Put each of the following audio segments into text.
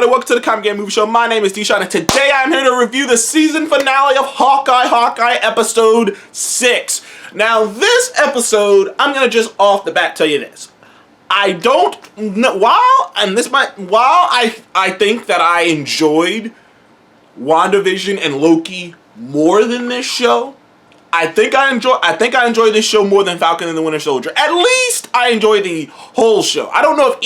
everybody, welcome to the Comic Game Movie Show. My name is Deshaun, and today I'm here to review the season finale of Hawkeye episode 6. Now, this episode, I'm gonna just off the bat tell you this. I don't know, while I think that I enjoyed WandaVision and Loki more than this show, I think I enjoy this show more than Falcon and the Winter Soldier. At least I enjoy the whole show. I don't know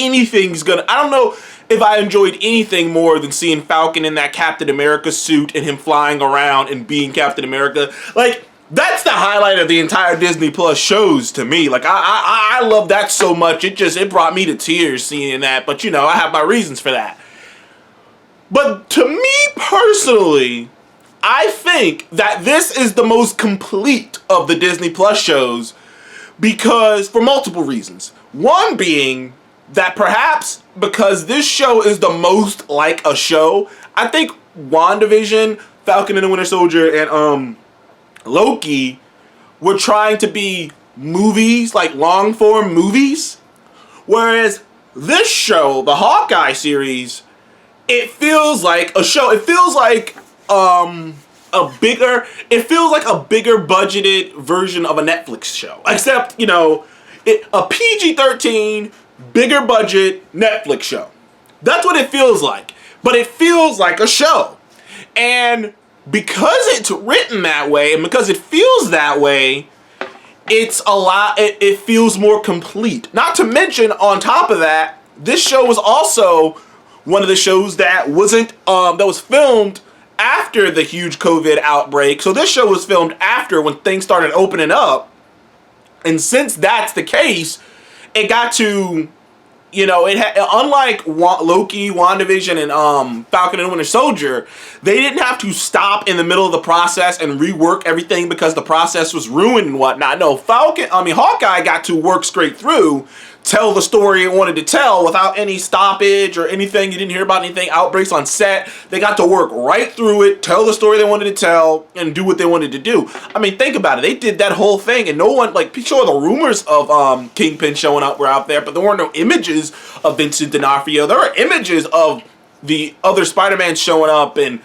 if I enjoyed anything more than seeing Falcon in that Captain America suit and him flying around and being Captain America. Like, that's the highlight of the entire Disney Plus shows to me. Like, I love that so much. It brought me to tears seeing that. But, you know, I have my reasons for that. But to me personally, I think that this is the most complete of the Disney Plus shows because for multiple reasons. One being that perhaps because this show is the most like a show, I think WandaVision, Falcon and the Winter Soldier, and Loki were trying to be movies, like long-form movies. Whereas this show, the Hawkeye series, it feels like a show. It feels like a bigger budgeted version of a Netflix show. Except, you know, a PG-13, bigger budget Netflix show. That's what it feels like. But it feels like a show. And because it's written that way, and because it feels that way, it feels more complete. Not to mention, on top of that, this show was also one of the shows that was filmed after the huge COVID outbreak. So this show was filmed after when things started opening up. And since that's the case, it got to, you know, unlike Loki, WandaVision, and Falcon and Winter Soldier, they didn't have to stop in the middle of the process and rework everything because the process was ruined and whatnot. No, Hawkeye got to work straight through, tell the story it wanted to tell without any stoppage or anything. You didn't hear about anything, outbreaks on set. They got to work right through it, tell the story they wanted to tell, and do what they wanted to do. I mean, think about it. They did that whole thing, and no one, like, sure, the rumors of Kingpin showing up were out there, but there weren't no images of Vincent D'Onofrio. There were images of the other Spider-Man showing up and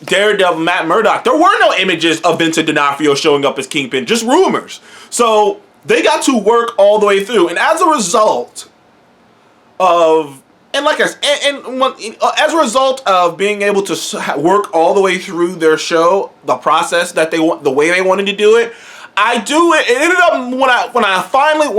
Daredevil, Matt Murdock. There were no images of Vincent D'Onofrio showing up as Kingpin, just rumors. So they got to work all the way through, and as a result of being able to work all the way through their show, the process that the way they wanted to do it, it ended up when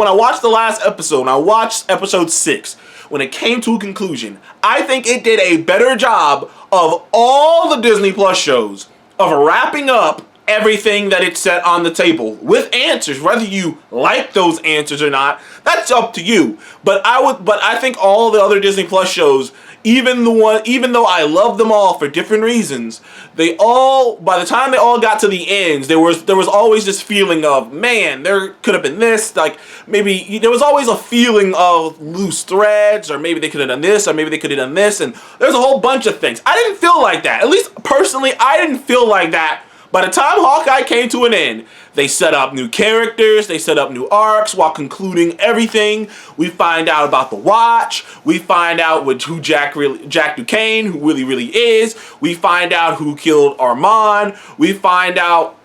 I watched the last episode, and I watched episode 6, when it came to a conclusion, I think it did a better job of all the Disney Plus shows of wrapping up everything that it set on the table with answers. Whether you like those answers or not, that's up to you. But I think all the other Disney Plus shows, even though I love them all for different reasons, by the time they all got to the ends, there was always this feeling of, man, there could have been this, like maybe there was always a feeling of loose threads, or maybe they could have done this, or maybe they could have done this, and there's a whole bunch of things. I didn't feel like that. At least personally, I didn't feel like that. By the time Hawkeye came to an end, they set up new characters, they set up new arcs while concluding everything. We find out about the Watch. We find out who Jack Duquesne, who really is. We find out who killed Armand. We find out,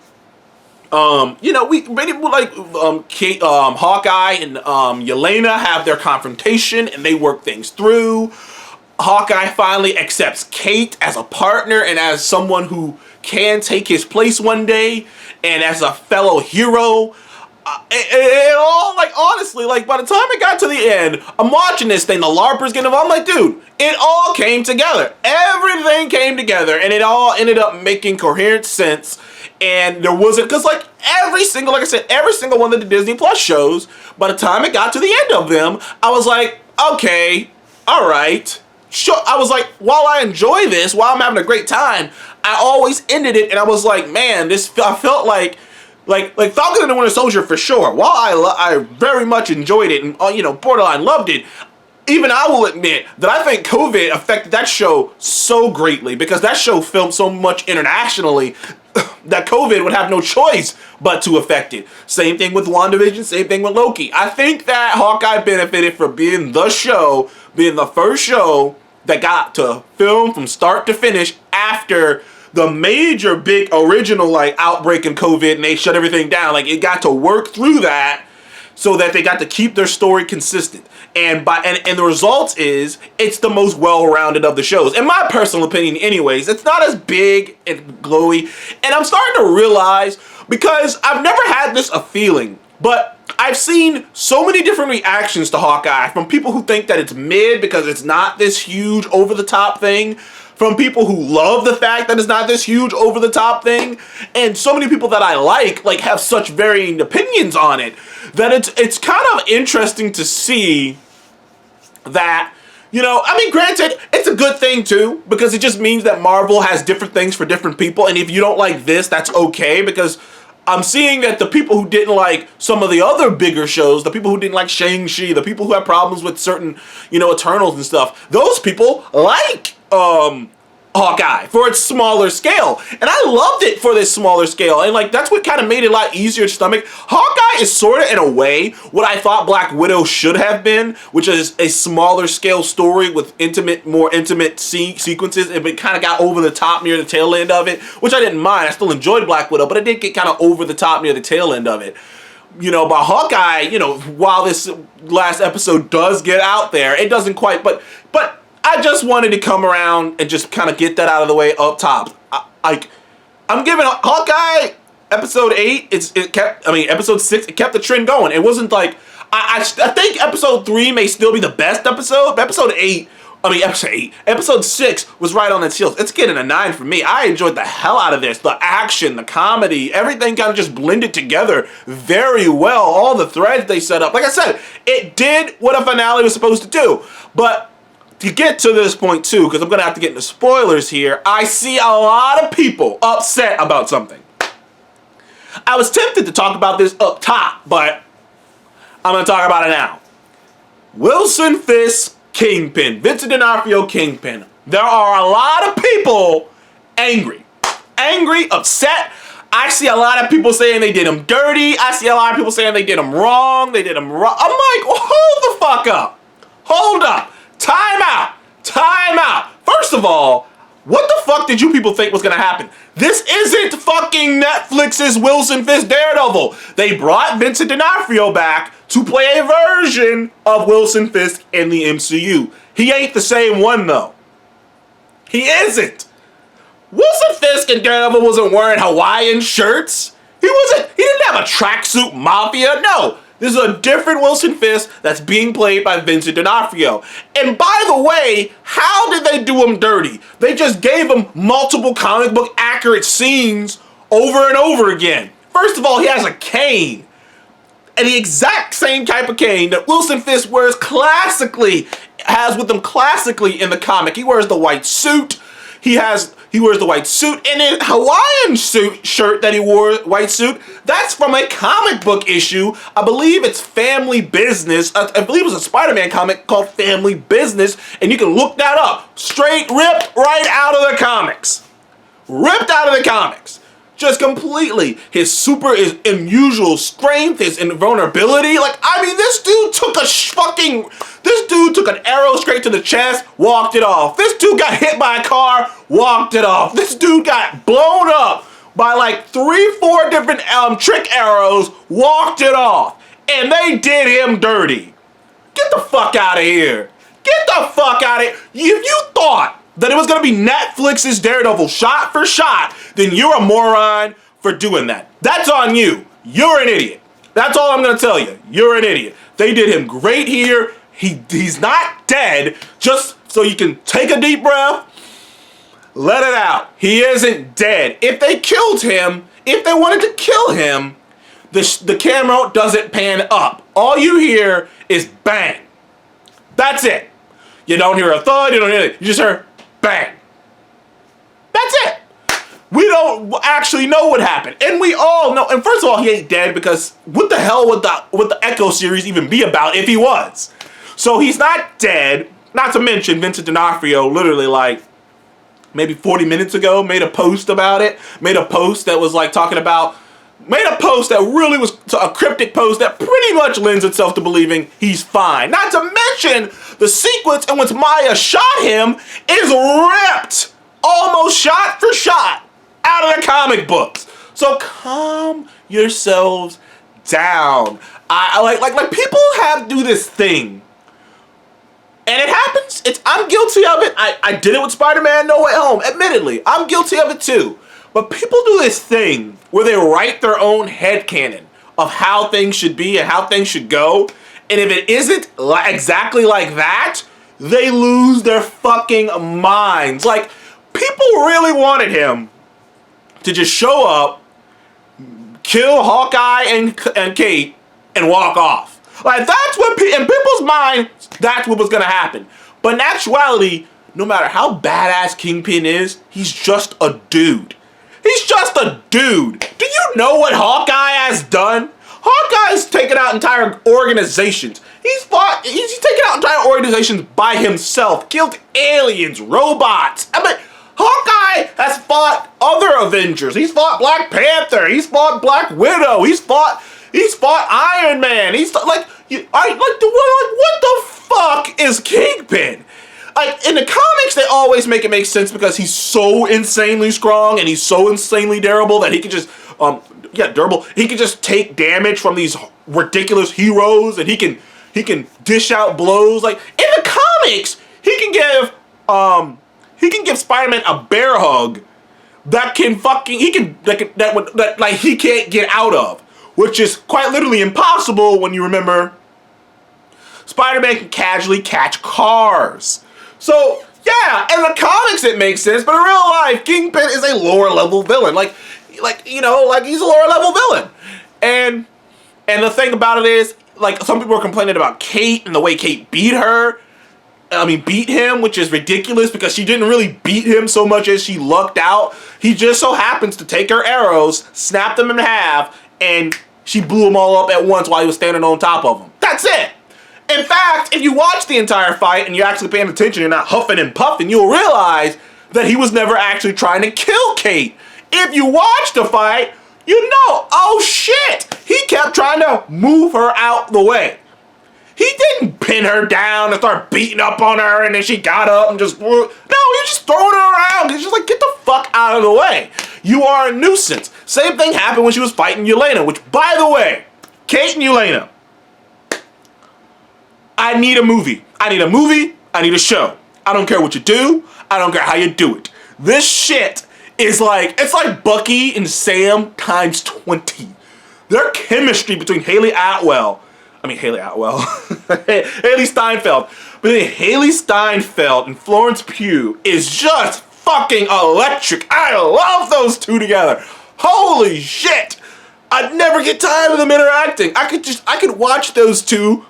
Hawkeye and Yelena have their confrontation and they work things through. Hawkeye finally accepts Kate as a partner and as someone who can take his place one day, and as a fellow hero. Honestly, by the time it got to the end, I'm watching this thing, the LARPers getting involved, I'm like, dude, it all came together. Everything came together, and it all ended up making coherent sense. And there wasn't, because every single one of the Disney Plus shows, by the time it got to the end of them, I was like, okay, all right. Sure, I was like, while I enjoy this, while I'm having a great time, I always ended it, and I was like, man, I felt like Falcon and the Winter Soldier for sure. While I very much enjoyed it and borderline loved it, even I will admit that I think COVID affected that show so greatly because that show filmed so much internationally that COVID would have no choice but to affect it. Same thing with WandaVision, same thing with Loki. I think that Hawkeye benefited from being the show, being the first show that got to film from start to finish after the major big original like outbreak in COVID and they shut everything down. Like, it got to work through that so that they got to keep their story consistent. And the result is it's the most well-rounded of the shows. In my personal opinion anyways, it's not as big and glowy. And I'm starting to realize, because I've never had this a feeling, but I've seen so many different reactions to Hawkeye from people who think that it's mid because it's not this huge over-the-top thing, from people who love the fact that it's not this huge over-the-top thing, and so many people that I like have such varying opinions on it, that it's kind of interesting to see that, you know, I mean, granted, it's a good thing too, because it just means that Marvel has different things for different people, and if you don't like this, that's okay, because I'm seeing that the people who didn't like some of the other bigger shows, the people who didn't like Shang-Chi, the people who have problems with certain, you know, Eternals and stuff, those people like Hawkeye for its smaller scale. And I loved it for this smaller scale. And like, that's what kind of made it a lot easier to stomach. Hawkeye is sort of, in a way, what I thought Black Widow should have been, which is a smaller scale story with more intimate sequences. And it kind of got over the top near the tail end of it, which I didn't mind. I still enjoyed Black Widow, but it did get kind of over the top near the tail end of it. You know, but Hawkeye, you know, while this last episode does get out there, it doesn't quite, but I just wanted to come around and just kind of get that out of the way up top. I'm giving Hawkeye episode 8. Episode 6. It kept the trend going. It wasn't like I think episode 3 may still be the best episode. But episode 6 was right on its heels. It's getting a 9 for me. I enjoyed the hell out of this. The action, the comedy, everything kind of just blended together very well. All the threads they set up. Like I said, it did what a finale was supposed to do. But to get to this point too, because I'm going to have to get into spoilers here, I see a lot of people upset about something. I was tempted to talk about this up top, but I'm going to talk about it now. Wilson Fisk, Kingpin. Vincent D'Onofrio, Kingpin. There are a lot of people angry, upset. I see a lot of people saying they did him dirty. I see a lot of people saying they did him wrong. I'm like, well, hold the fuck up. Hold up. Time out. First of all, what the fuck did you people think was gonna happen? This isn't fucking Netflix's Wilson Fisk Daredevil. They brought Vincent D'Onofrio back to play a version of Wilson Fisk in the MCU. He ain't the same one though. He isn't. Wilson Fisk in Daredevil wasn't wearing Hawaiian shirts. He didn't have a tracksuit mafia. No. This is a different Wilson Fisk that's being played by Vincent D'Onofrio. And by the way, how did they do him dirty? They just gave him multiple comic book accurate scenes over and over again. First of all, he has a cane. And the exact same type of cane that Wilson Fisk wears has with him classically in the comic. He wears the white suit. He wears the white suit, and a Hawaiian shirt that he wore, white suit, that's from a comic book issue. I believe it's Family Business. I believe it was a Spider-Man comic called Family Business, and you can look that up. Straight ripped right out of the comics. Ripped out of the comics. Just completely. His unusual strength, his invulnerability. Like, I mean, this dude took an arrow straight to the chest, walked it off. This dude got hit by a car, walked it off. This dude got blown up by like 3-4 different trick arrows, walked it off. And they did him dirty. Get the fuck out of here. Get the fuck out of here. If you thought that it was going to be Netflix's Daredevil shot for shot, then you're a moron for doing that. That's on you. You're an idiot. That's all I'm going to tell you. You're an idiot. They did him great here. He's not dead. Just so you can take a deep breath, let it out. He isn't dead. If they killed him, if they wanted to kill him, the camera doesn't pan up. All you hear is bang. That's it. You don't hear a thud. You don't hear it. You just hear bang. That's it. We don't actually know what happened. And we all know. And first of all, he ain't dead, because what the hell would the Echo series even be about if he was? So he's not dead. Not to mention Vincent D'Onofrio literally like maybe 40 minutes ago made a post about it. Made a post that was like talking about made a post that really was a cryptic post that pretty much lends itself to believing he's fine. Not to mention the sequence in which Maya shot him is ripped, almost shot for shot, out of the comic books. So calm yourselves down. I like people have to do this thing. And it happens. I'm guilty of it. I did it with Spider-Man No Way Home. Admittedly, I'm guilty of it too. But people do this thing where they write their own headcanon of how things should be and how things should go. And if it isn't exactly like that, they lose their fucking minds. Like, people really wanted him to just show up, kill Hawkeye and Kate, and walk off. Like, that's what, in people's mind, that's what was gonna happen. But in actuality, no matter how badass Kingpin is, he's just a dude. He's just a dude. Do you know what Hawkeye has done? Hawkeye's taken out entire organizations. He's taken out entire organizations by himself, killed aliens, robots. I mean, Hawkeye has fought other Avengers. He's fought Black Panther. He's fought Black Widow. He's fought Iron Man. What the fuck is Kingpin? Like, in the comics, they always make it make sense because he's so insanely strong and he's so insanely durable that he can just, durable. He can just take damage from these ridiculous heroes and he can dish out blows. Like, in the comics, he can give Spider-Man a bear hug that he can't get out of, which is quite literally impossible when you remember Spider-Man can casually catch cars. So, yeah, in the comics it makes sense, but in real life, Kingpin is a lower level villain. Like he's a lower level villain. And the thing about it is, like, some people are complaining about Kate and the way Kate beat him, which is ridiculous because she didn't really beat him so much as she lucked out. He just so happens to take her arrows, snap them in half, and she blew them all up at once while he was standing on top of them. That's it. In fact, if you watch the entire fight and you're actually paying attention, you're not huffing and puffing, you'll realize that he was never actually trying to kill Kate. If you watch the fight, you know, oh shit, he kept trying to move her out the way. He didn't pin her down and start beating up on her and then she got up and just, no, he's just throwing her around. He's just like, get the fuck out of the way. You are a nuisance. Same thing happened when she was fighting Yelena, which, by the way, Kate and Yelena, I need a movie. I need a show. I don't care what you do. I don't care how you do it. This shit is like, it's like Bucky and Sam times 20. Their chemistry between Haley Steinfeld. Between Haley Steinfeld and Florence Pugh is just fucking electric. I love those two together. Holy shit. I'd never get tired of them interacting. I could watch those two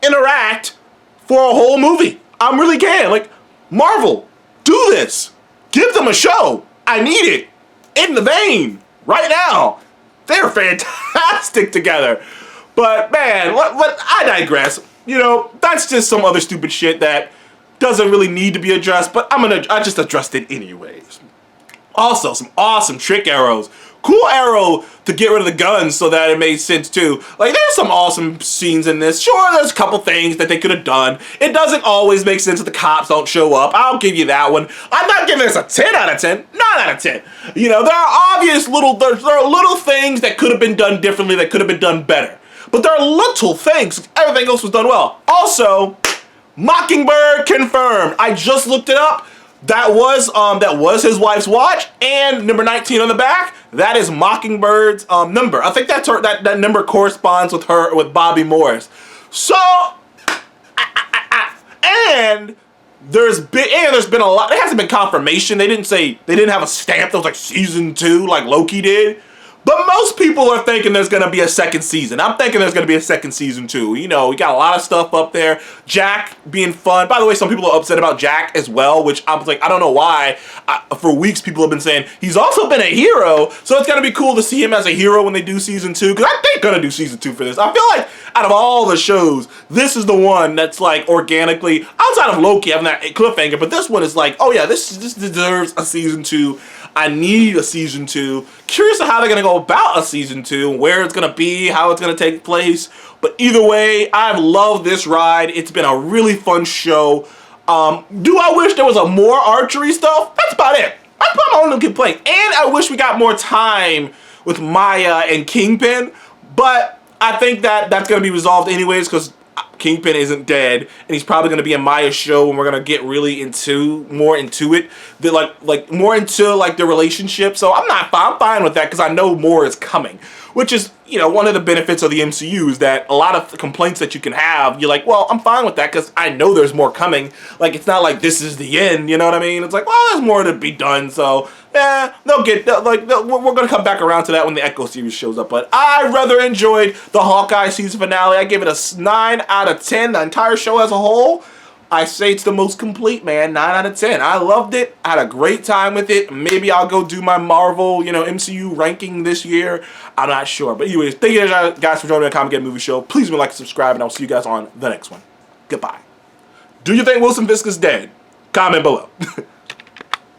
interact for a whole movie. I really can. Like, Marvel, do this. Give them a show. I need it. In the vein. Right now. They're fantastic together. But, man, I digress. You know, that's just some other stupid shit that doesn't really need to be addressed, but I just addressed it anyways. Also, some awesome trick arrows. Cool arrow to get rid of the guns so that it made sense too. Like, there's some awesome scenes in this. Sure, there's a couple things that they could have done. It doesn't always make sense that the cops don't show up. I'll give you that one. I'm not giving this a 10 out of 10. 9 out of 10. You know, there are little things that could have been done differently, that could have been done better. But there are little things. Everything else was done well. Also, Mockingbird confirmed. I just looked it up. That was his wife's watch, and number 19 on the back, that is Mockingbird's number. I think that's her, that number corresponds with Bobby Morris. So, and there's been a lot. There hasn't been confirmation. They didn't have a stamp that was like season 2 like Loki did. But most people are thinking there's going to be a second season. I'm thinking there's going to be a second season too. You know, we got a lot of stuff up there. Jack being fun. By the way, some people are upset about Jack as well, which I was like, I don't know why. For weeks, people have been saying he's also been a hero. So it's going to be cool to see him as a hero when they do season 2. Because I think they're going to do season 2 for this. I feel like out of all the shows, this is the one that's like organically, outside of Loki having that cliffhanger, but this one is like, oh yeah, this deserves a season 2. I need a season 2. Curious of how they're going to go know about a season 2, where it's going to be, how it's going to take place. But either way, I've loved this ride. It's been a really fun show. Do I wish there was a more archery stuff? That's about it. That's about my only complaint. And I wish we got more time with Maya and Kingpin. But I think that that's going to be resolved anyways, because Kingpin isn't dead, and he's probably going to be in Maya's show, and we're going to get really more into it. More into like the relationship. So I'm fine with that, because I know more is coming. Which is, you know, one of the benefits of the MCU is that a lot of the complaints that you can have, you're like, well, I'm fine with that because I know there's more coming. Like, it's not like this is the end, you know what I mean? It's like, well, there's more to be done, so, we're going to come back around to that when the Echo series shows up. But I rather enjoyed the Hawkeye season finale. I give it a 9 out of 10, the entire show as a whole. I say it's the most complete, man. 9 out of 10. I loved it. I had a great time with it. Maybe I'll go do my Marvel, MCU ranking this year. I'm not sure. But anyways, thank you guys for joining the Comic Get Movie Show. Please like and subscribe, and I'll see you guys on the next one. Goodbye. Do you think Wilson Fisk is dead? Comment below.